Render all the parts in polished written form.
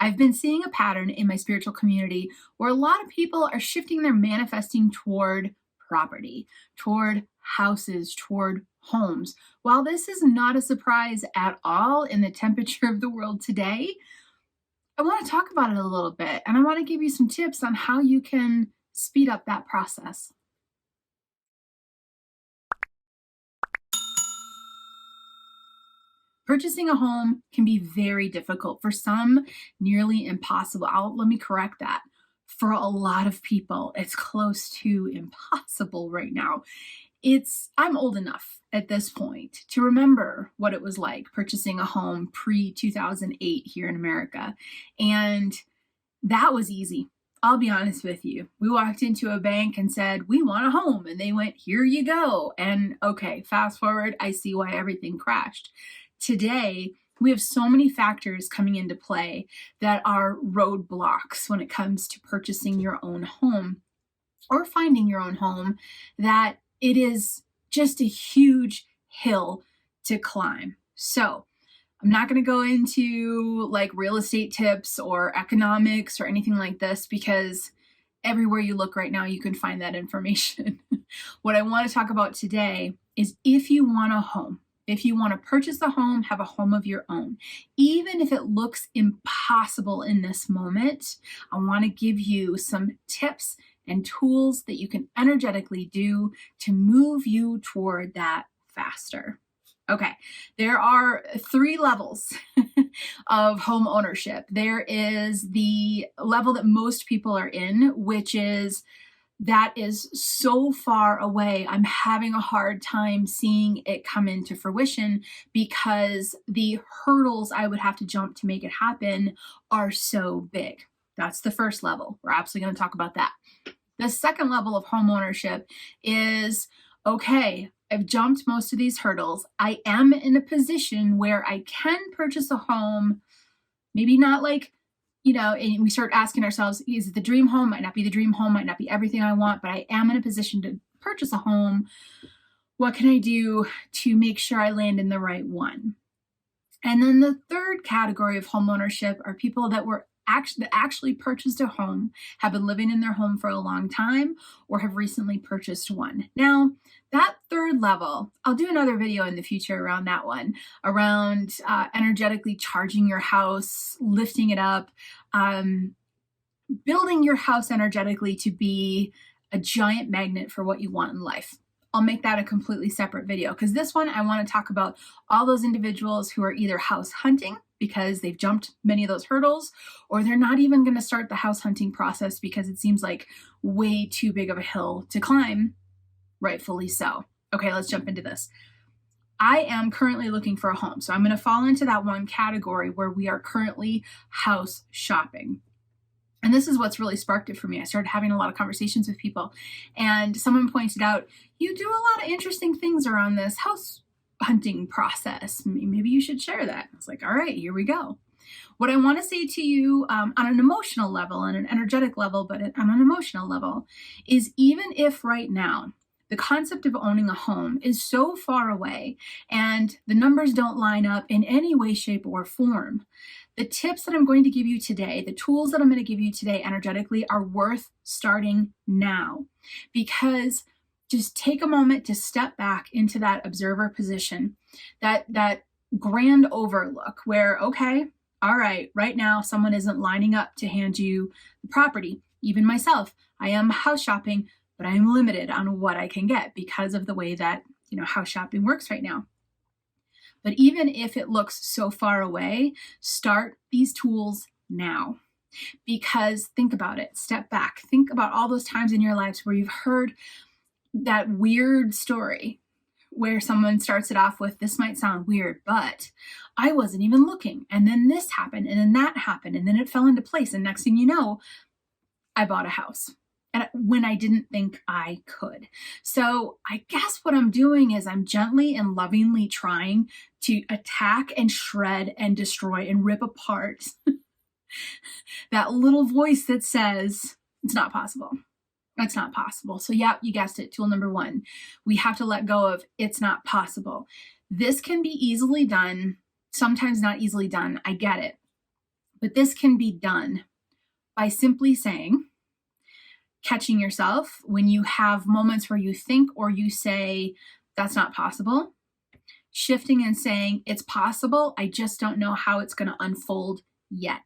I've been seeing a pattern in my spiritual community where a lot of people are shifting their manifesting toward property, toward houses, toward homes. While this is not a surprise at all in the temperature of the world today, I want to talk about it a little bit and I want to give you some tips on how you can speed up that process. Purchasing a home can be very difficult, for some, nearly impossible. Let me correct that. For a lot of people, it's close to impossible right now. I'm old enough at this point to remember what it was like purchasing a home pre 2008 here in America. And that was easy. I'll be honest with you. We walked into a bank and said, "We want a home." And they went, "Here you go." And okay, fast forward, I see why everything crashed. Today, we have so many factors coming into play that are roadblocks when it comes to purchasing your own home or finding your own home, that it is just a huge hill to climb. So, I'm not going to go into like real estate tips or economics or anything like this, because everywhere you look right now, you can find that information. What I want to talk about today is if you want a home, if you want to purchase a home, have a home of your own, even if it looks impossible in this moment, I want to give you some tips and tools that you can energetically do to move you toward that faster. Okay, there are 3 levels of home ownership. There is the level that most people are in, which is that is so far away. I'm having a hard time seeing it come into fruition because the hurdles I would have to jump to make it happen are so big. That's the first level. We're absolutely going to talk about that. The second level of home ownership is, okay, I've jumped most of these hurdles. I am in a position where I can purchase a home, maybe not like, and we start asking ourselves, is it the dream home? Might not be the dream home, might not be everything I want, but I am in a position to purchase a home. What can I do to make sure I land in the right one? And then the third category of home ownership are people that actually purchased a home, have been living in their home for a long time, or have recently purchased one. Now, that third level, I'll do another video in the future around that one, around energetically charging your house, lifting it up, building your house energetically to be a giant magnet for what you want in life. I'll make that a completely separate video, because this one I want to talk about all those individuals who are either house hunting because they've jumped many of those hurdles, or they're not even going to start the house hunting process because it seems like way too big of a hill to climb, rightfully so. Okay, let's jump into this. I am currently looking for a home, so I'm going to fall into that one category where we are currently house shopping. And this is what's really sparked it for me. I started having a lot of conversations with people, and someone pointed out, you do a lot of interesting things around this house hunting process. Maybe you should share that. I was like, all right, here we go. What I want to say to you on an emotional level and an energetic level, but on an emotional level, is even if right now the concept of owning a home is so far away and the numbers don't line up in any way, shape, or form, the tips that I'm going to give you today, the tools that I'm going to give you today energetically, are worth starting now. Because just take a moment to step back into that observer position, that grand overlook where, okay, all right, right now someone isn't lining up to hand you the property. Even myself, I am house shopping, but I'm limited on what I can get because of the way that, house shopping works right now. But even if it looks so far away, start these tools now. Because think about it, step back, think about all those times in your lives where you've heard that weird story where someone starts it off with, this might sound weird, but I wasn't even looking. And then this happened, and then that happened, and then it fell into place. And next thing you know, I bought a house. And when I didn't think I could. So I guess what I'm doing is I'm gently and lovingly trying to attack and shred and destroy and rip apart that little voice that says, it's not possible. It's not possible. So yeah, you guessed it. Tool number 1, we have to let go of it's not possible. This can be easily done, sometimes not easily done. I get it. But this can be done by simply saying, catching yourself when you have moments where you think or you say, that's not possible, shifting and saying, it's possible, I just don't know how it's going to unfold yet.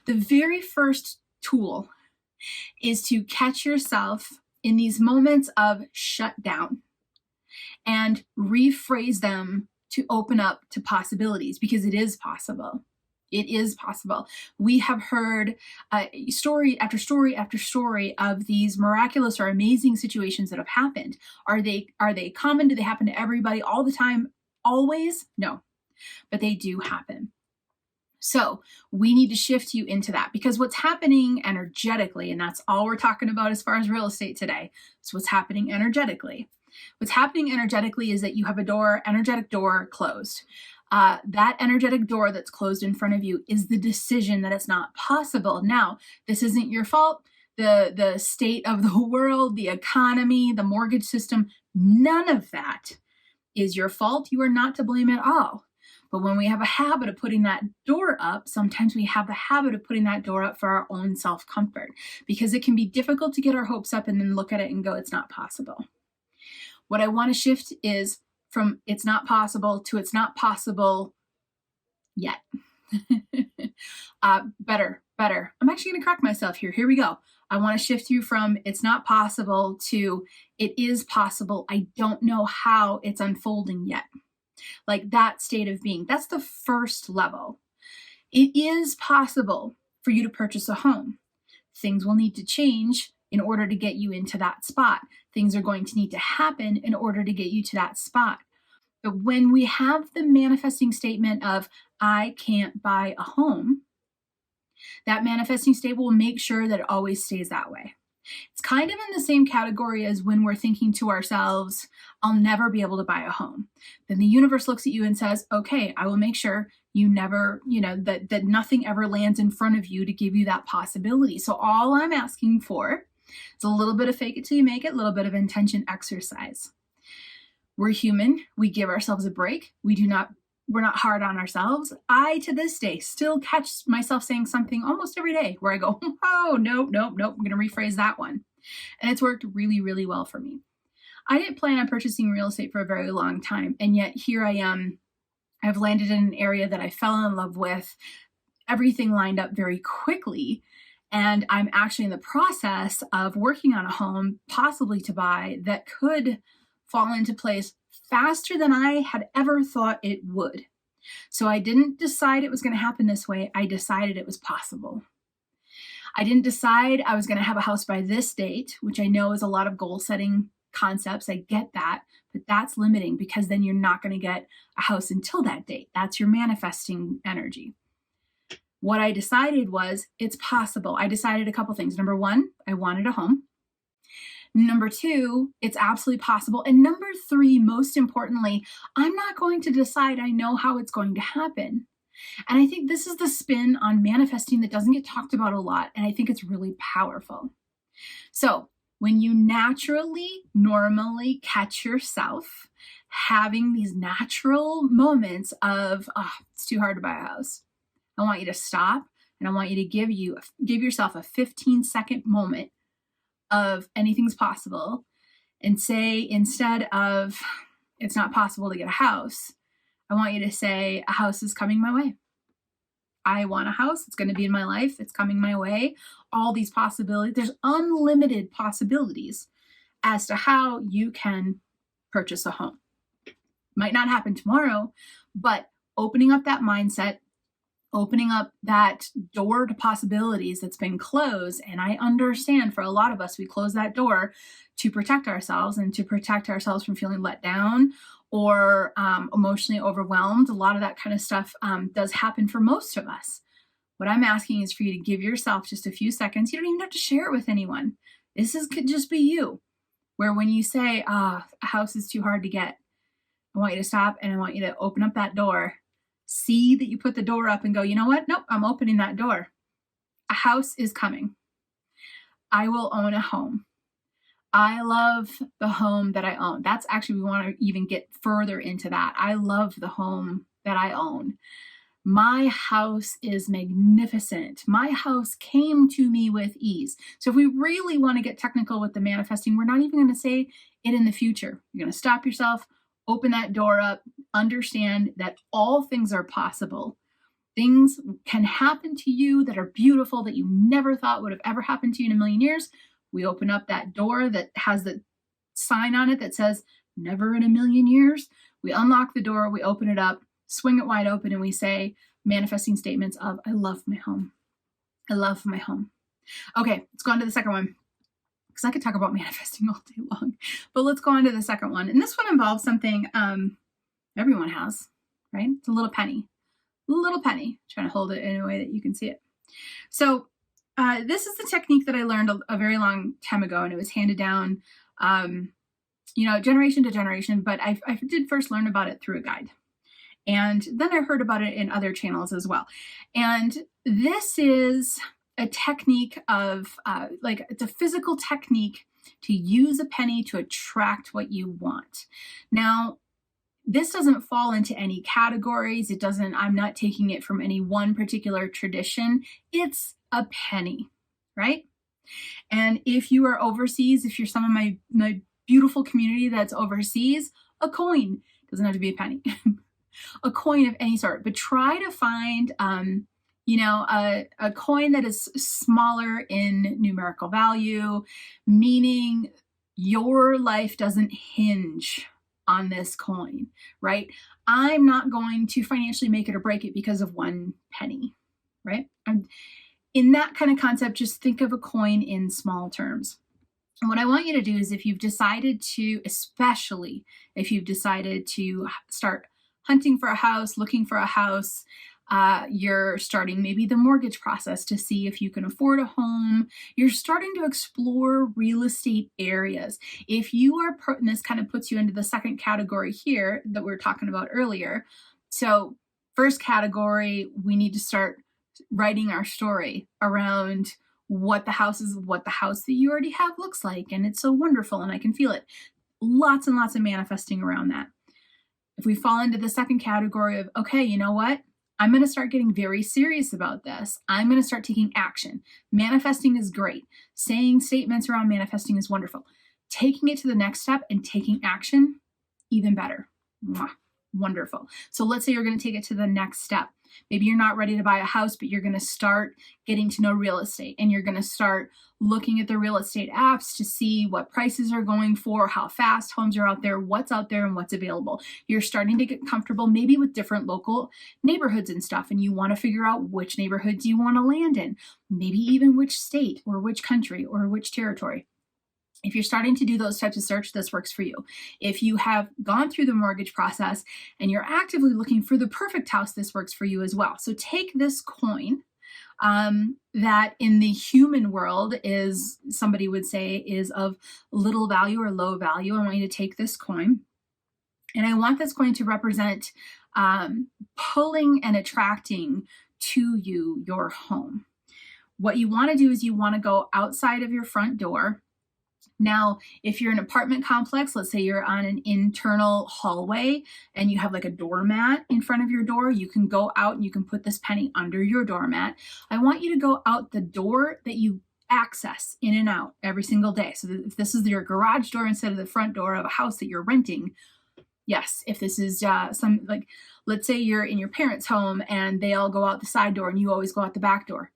The very first tool is to catch yourself in these moments of shutdown and rephrase them to open up to possibilities, because it is possible. It is possible. We have heard story after story after story of these miraculous or amazing situations that have happened. Are they common? Do they happen to everybody all the time? Always? No, but they do happen. So we need to shift you into that, because what's happening energetically, and that's all we're talking about as far as real estate today, is what's happening energetically. What's happening energetically is that you have a energetic door closed. That energetic door that's closed in front of you is the decision that it's not possible. Now, this isn't your fault. The state of the world, the economy, the mortgage system, none of that is your fault. You are not to blame at all. But when we have a habit of putting that door up, sometimes we have the habit of putting that door up for our own self-comfort, because it can be difficult to get our hopes up and then look at it and go, it's not possible. What I want to shift is from it's not possible to it's not possible yet. Better. I'm actually going to correct myself here. Here we go. I want to shift you from it's not possible to it is possible. I don't know how it's unfolding yet. Like that state of being. That's the first level. It is possible for you to purchase a home. Things will need to change in order to get you into that spot. Things are going to need to happen in order to get you to that spot. But when we have the manifesting statement of, I can't buy a home, that manifesting state will make sure that it always stays that way. It's kind of in the same category as when we're thinking to ourselves, I'll never be able to buy a home. Then the universe looks at you and says, okay, I will make sure you never, that nothing ever lands in front of you to give you that possibility. So all I'm asking for is a little bit of fake it till you make it, a little bit of intention exercise. We're human. We give ourselves a break. We're not hard on ourselves. I, to this day, still catch myself saying something almost every day where I go, oh, nope. I'm going to rephrase that one. And it's worked really, really well for me. I didn't plan on purchasing real estate for a very long time. And yet here I am. I've landed in an area that I fell in love with. Everything lined up very quickly. And I'm actually in the process of working on a home, possibly to buy, that could fall into place faster than I had ever thought it would. So I didn't decide it was going to happen this way. I decided it was possible. I didn't decide I was going to have a house by this date, which I know is a lot of goal setting concepts. I get that, but that's limiting, because then you're not going to get a house until that date. That's your manifesting energy. What I decided was it's possible. I decided a couple things. Number one, I wanted a home. Number two, it's absolutely possible. And number three, most importantly, I'm not going to decide I know how it's going to happen. And I think this is the spin on manifesting that doesn't get talked about a lot. And I think it's really powerful. So when you normally catch yourself having these natural moments of, it's too hard to buy a house, I want you to stop, and I want you to give yourself a 15-second moment of anything's possible, and say, instead of it's not possible to get a house, I want you to say, a house is coming my way. I want a house. It's going to be in my life. It's coming my way. All these possibilities. There's unlimited possibilities as to how you can purchase a home. Might not happen tomorrow, but opening up that mindset, opening up that door to possibilities that's been closed. And I understand for a lot of us, we close that door to protect ourselves and to protect ourselves from feeling let down or emotionally overwhelmed. A lot of that kind of stuff does happen for most of us. What I'm asking is for you to give yourself just a few seconds. You don't even have to share it with anyone. Could just be you, where when you say, a house is too hard to get, I want you to stop and I want you to open up that door. See that you put the door up and go, you know what? Nope, I'm opening that door. A house is coming. I will own a home. I love the home that I own. That's actually, we want to even get further into that. I love the home that I own. My house is magnificent. My house came to me with ease. So if we really want to get technical with the manifesting, we're not even going to say it in the future. You're going to stop yourself, open that door up, understand that all things are possible. Things can happen to you that are beautiful that you never thought would have ever happened to you in a million years. We open up that door that has the sign on it that says, never in a million years. We unlock the door, we open it up, swing it wide open, and we say manifesting statements of, I love my home. I love my home. Okay, let's go on to the second one, because I could talk about manifesting all day long. But let's go on to the second one. And this one involves something everyone has, right? It's a little penny. Little penny. I'm trying to hold it in a way that you can see it. So this is the technique that I learned a very long time ago, and it was handed down, generation to generation. But I did first learn about it through a guide, and then I heard about it in other channels as well. And this is a technique of it's a physical technique to use a penny to attract what you want. Now, this doesn't fall into any categories. I'm not taking it from any one particular tradition. It's a penny, right? And if you are overseas, if you're some of my beautiful community that's overseas, a coin doesn't have to be a penny, a coin of any sort, but try to find, a coin that is smaller in numerical value, meaning your life doesn't hinge on this coin, right? I'm not going to financially make it or break it because of one penny, right? In that kind of concept, just think of a coin in small terms. And what I want you to do is especially if you've decided to start hunting for a house, looking for a house, you're starting maybe the mortgage process to see if you can afford a home. You're starting to explore real estate areas. If you are, and this kind of puts you into the second category here that we were talking about earlier. So first category, we need to start writing our story around what the house that you already have looks like. And it's so wonderful and I can feel it. Lots and lots of manifesting around that. If we fall into the second category of, okay, you know what? I'm going to start getting very serious about this. I'm going to start taking action. Manifesting is great. Saying statements around manifesting is wonderful. Taking it to the next step and taking action, even better. Mwah. Wonderful. So let's say you're going to take it to the next step. Maybe you're not ready to buy a house, but you're going to start getting to know real estate, and you're going to start looking at the real estate apps to see what prices are going for, how fast homes are out there, what's out there, and what's available. You're starting to get comfortable maybe with different local neighborhoods and stuff, and you want to figure out which neighborhoods you want to land in, maybe even which state or which country or which territory. If you're starting to do those types of search, this works for you. If you have gone through the mortgage process and you're actively looking for the perfect house, this works for you as well. So take this coin that in the human world is, somebody would say, is of little value or low value. I want you to take this coin, and I want this coin to represent pulling and attracting to you your home. What you want to do is you want to go outside of your front door. Now, if you're an apartment complex, let's say you're on an internal hallway and you have like a doormat in front of your door, you can go out and you can put this penny under your doormat. I want you to go out the door that you access in and out every single day. So if this is your garage door instead of the front door of a house that you're renting, yes. If this is let's say you're in your parents' home and they all go out the side door and you always go out the back door.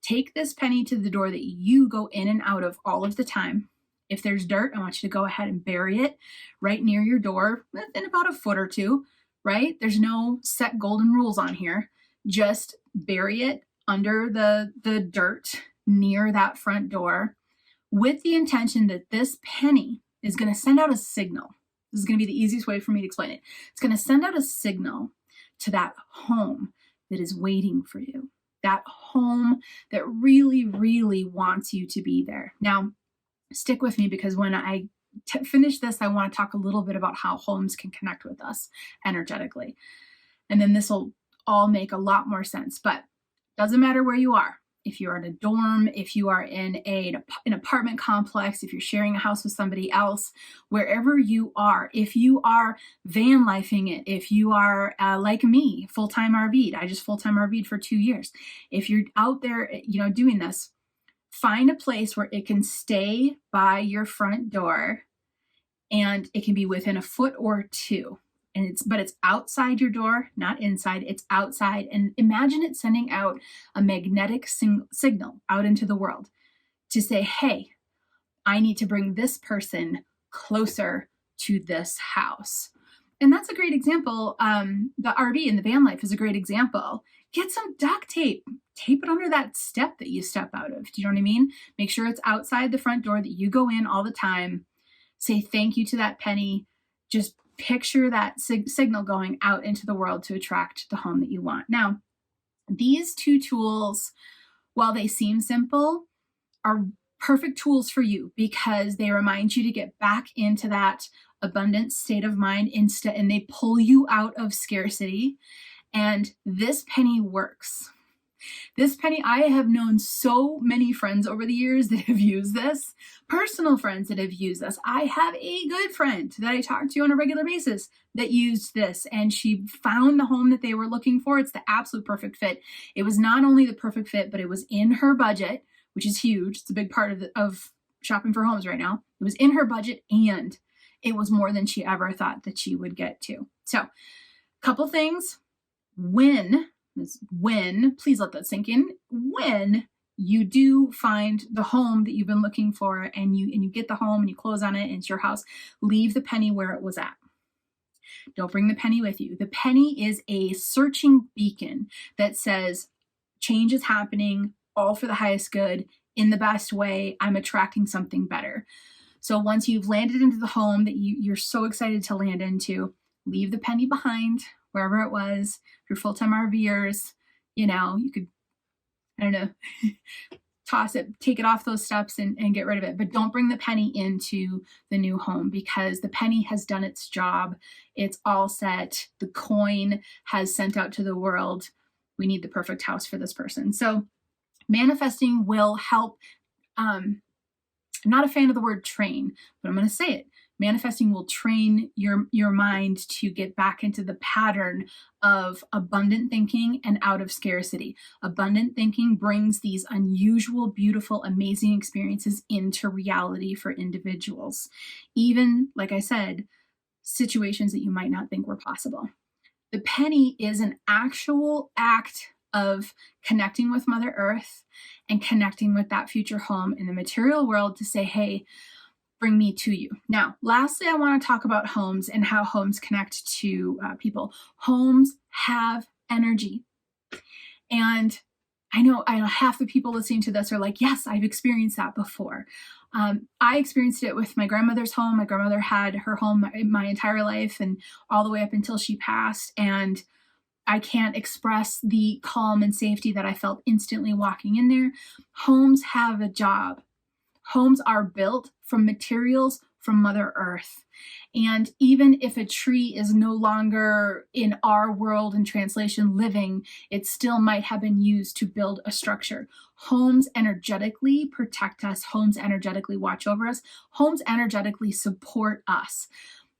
Take this penny to the door that you go in and out of all of the time. If there's dirt, I want you to go ahead and bury it right near your door within about a foot or two, right? There's no set golden rules on here. Just bury it under the dirt near that front door with the intention that this penny is going to send out a signal. This is going to be the easiest way for me to explain it. It's going to send out a signal to that home that is waiting for you, that home that really, really wants you to be there. Now, stick with me, because when I finish this, I want to talk a little bit about how homes can connect with us energetically. And then this will all make a lot more sense. But doesn't matter where you are. if you are in a dorm, if you are in an apartment complex, if you're sharing a house with somebody else, wherever you are, if you are van lifing it, if you are like me, full-time RV'd, I just full-time RV'd for 2 years. If you're out there, doing this, find a place where it can stay by your front door and it can be within a foot or two. But it's outside your door, not inside. It's outside. And imagine it sending out a magnetic signal out into the world to say, hey, I need to bring this person closer to this house. And that's a great example. The RV and the van life is a great example. Get some duct tape, tape it under that step that you step out of. Do you know what I mean? Make sure it's outside the front door that you go in all the time. Say thank you to that penny. Just picture that signal going out into the world to attract the home that you want. Now, these two tools, while they seem simple, are perfect tools for you because they remind you to get back into that abundant state of mind and they pull you out of scarcity. And this penny works. This penny, I have known so many friends over the years that have used this, personal friends that have used this. I have a good friend that I talk to on a regular basis that used this, and she found the home that they were looking for. It's the absolute perfect fit. It was not only the perfect fit, but it was in her budget, which is huge. It's a big part of shopping for homes right now. It was in her budget, and it was more than she ever thought that she would get to. So, couple things. When, please let that sink in, when you do find the home that you've been looking for and you get the home and you close on it and it's your house, leave the penny where it was at. Don't bring the penny with you. The penny is a searching beacon that says change is happening, all for the highest good, in the best way. I'm attracting something better. So once you've landed into the home that you're so excited to land into, leave the penny behind wherever it was. If you're full-time RVers, you could, I don't know, toss it, take it off those steps and get rid of it. But don't bring the penny into the new home because the penny has done its job. It's all set. The coin has sent out to the world. We need the perfect house for this person. So manifesting will help. I'm not a fan of the word train, but I'm going to say it. Manifesting will train your mind to get back into the pattern of abundant thinking and out of scarcity. Abundant thinking brings these unusual, beautiful, amazing experiences into reality for individuals. Even, like I said, situations that you might not think were possible. The penny is an actual act of connecting with Mother Earth and connecting with that future home in the material world to say, hey, bring me to you. Now, lastly, I want to talk about homes and how homes connect to people. Homes have energy. And I know half the people listening to this are like, yes, I've experienced that before. I experienced it with my grandmother's home. My grandmother had her home my entire life and all the way up until she passed. And I can't express the calm and safety that I felt instantly walking in there. Homes have a job. Homes are built from materials from Mother Earth. And even if a tree is no longer in our world and translation living, it still might have been used to build a structure. Homes energetically protect us. Homes energetically watch over us. Homes energetically support us.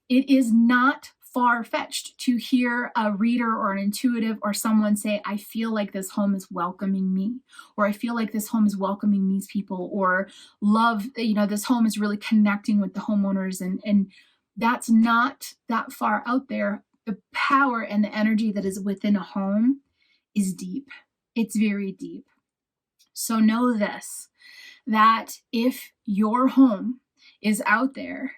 It is not far-fetched to hear a reader or an intuitive or someone say, I feel like this home is welcoming me, or I feel like this home is welcoming these people, or love, this home is really connecting with the homeowners. And that's not that far out there. The power and the energy that is within a home is deep. It's very deep. So know this, that if your home is out there,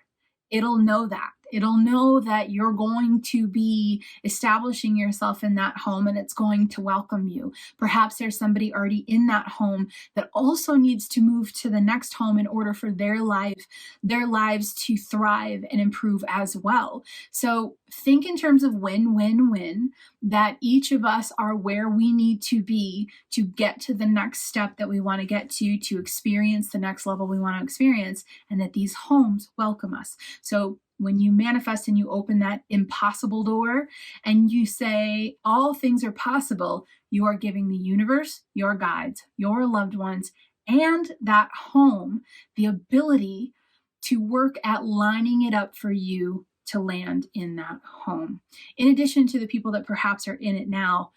it'll know that. It'll know that you're going to be establishing yourself in that home and it's going to welcome you. Perhaps there's somebody already in that home that also needs to move to the next home in order for their lives to thrive and improve as well. So think in terms of win-win-win, that each of us are where we need to be to get to the next step that we want to get to experience the next level we want to experience, and that these homes welcome us. So when you manifest and you open that impossible door and you say, all things are possible, you are giving the universe, your guides, your loved ones, and that home the ability to work at lining it up for you to land in that home. In addition to the people that perhaps are in it now,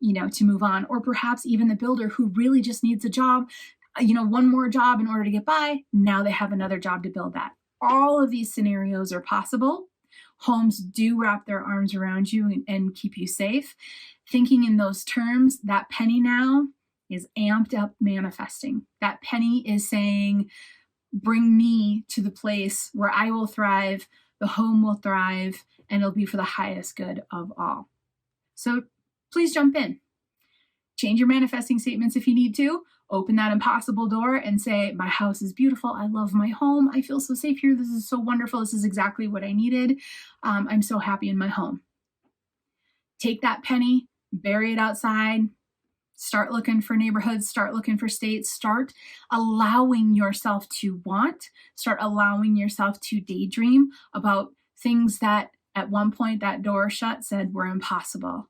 to move on, or perhaps even the builder who really just needs a job, one more job in order to get by. Now they have another job to build that. All of these scenarios are possible. Homes do wrap their arms around you and keep you safe. Thinking in those terms, that penny now is amped up manifesting. That penny is saying, bring me to the place where I will thrive, the home will thrive, and it'll be for the highest good of all. So please jump in. Change your manifesting statements if you need to. Open that impossible door and say, my house is beautiful. I love my home. I feel so safe here. This is so wonderful. This is exactly what I needed. I'm so happy in my home. Take that penny, bury it outside, start looking for neighborhoods, start looking for states, start allowing yourself to want, start allowing yourself to daydream about things that at one point that door shut said were impossible.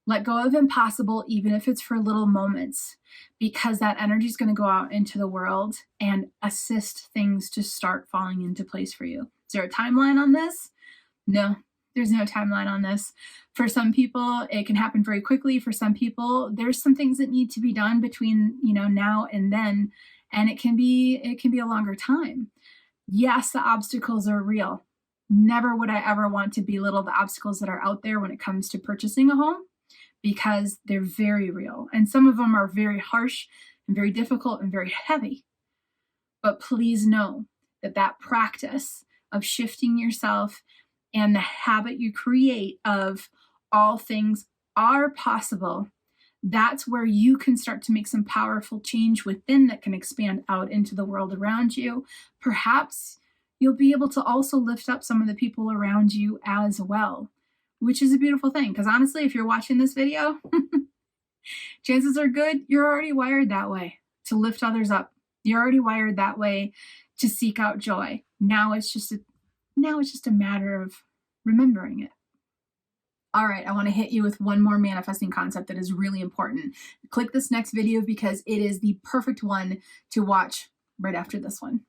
Let go of impossible, even if it's for little moments, because that energy is going to go out into the world and assist things to start falling into place for you. Is there a timeline on this? No, there's no timeline on this. For some people, it can happen very quickly. For some people, there's some things that need to be done between, now and then, and it can be a longer time. Yes, the obstacles are real. Never would I ever want to belittle the obstacles that are out there when it comes to purchasing a home, because they're very real. And some of them are very harsh and very difficult and very heavy. But please know that that practice of shifting yourself and the habit you create of all things are possible, that's where you can start to make some powerful change within that can expand out into the world around you. Perhaps you'll be able to also lift up some of the people around you as well, which is a beautiful thing. Because honestly, if you're watching this video, chances are good you're already wired that way to lift others up. You're already wired that way to seek out joy. Now it's just a matter of remembering it. All right, I want to hit you with one more manifesting concept that is really important. Click this next video because it is the perfect one to watch right after this one.